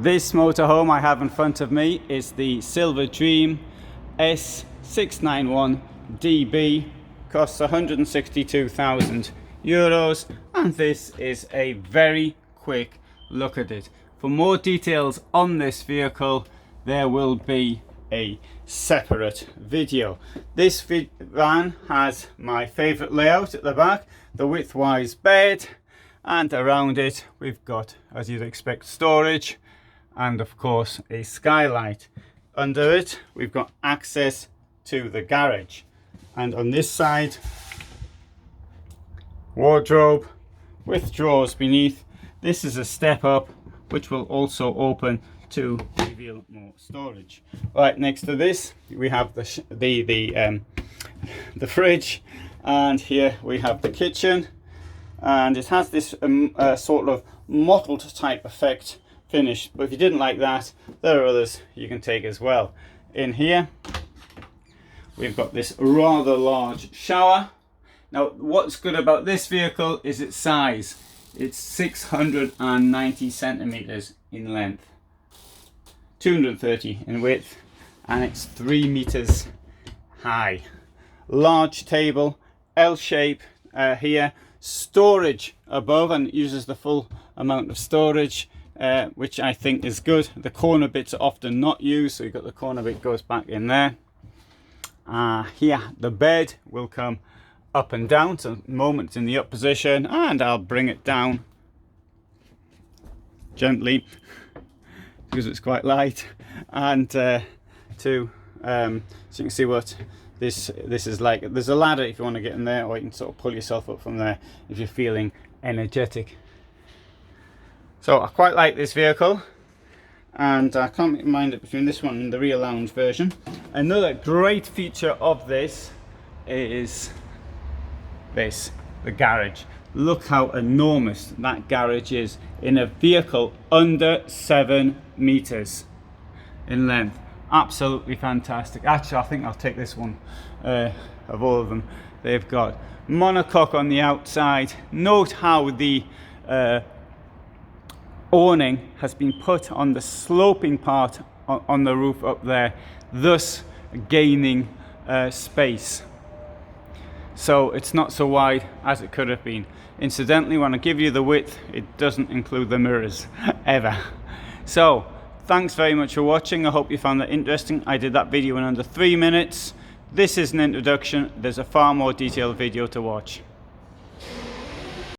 This motorhome I have in front of me is the Silver Dream S691DB. Costs €162,000, and this is a very quick look at it. For more details on this vehicle, there will be a separate video. This van has my favorite layout at the back, the widthwise bed, and around it we've got, as you'd expect, storage and of course a skylight. Under it we've got access to the garage, and on this side, wardrobe with drawers beneath. This is a step up which will also open to reveal more storage. Right next to this we have the fridge, and here we have the kitchen, and it has this sort of mottled type effect finish, but if you didn't like that, there are others you can take as well. In here we've got this rather large shower. Now what's good about this vehicle is its size. It's 690 centimeters in length, 230 in width, and it's 3 meters high. Large table, L shape here, storage above, and it uses the full amount of storage, which I think is good. The corner bits are often not used, so you've got the corner bit goes back in there. Here the bed will come up and down, so at the moment it's in the up position, and I'll bring it down gently because it's quite light, and so you can see what this is like. There's a ladder if you want to get in there, or you can sort of pull yourself up from there if you're feeling energetic. So I quite like this vehicle, and I can't mind it between this one and the rear lounge version. Another great feature of this is the garage. Look how enormous that garage is in a vehicle under 7 meters in length. Absolutely fantastic. Actually, I think I'll take this one of all of them. They've got monocoque on the outside. Note how the awning has been put on the sloping part on the roof up there, thus gaining space, so it's not so wide as it could have been. Incidentally, when I give you the width, it doesn't include the mirrors ever. So thanks very much for watching. I hope you found that interesting. I did that video in under 3 minutes. This is an introduction. There's a far more detailed video to watch.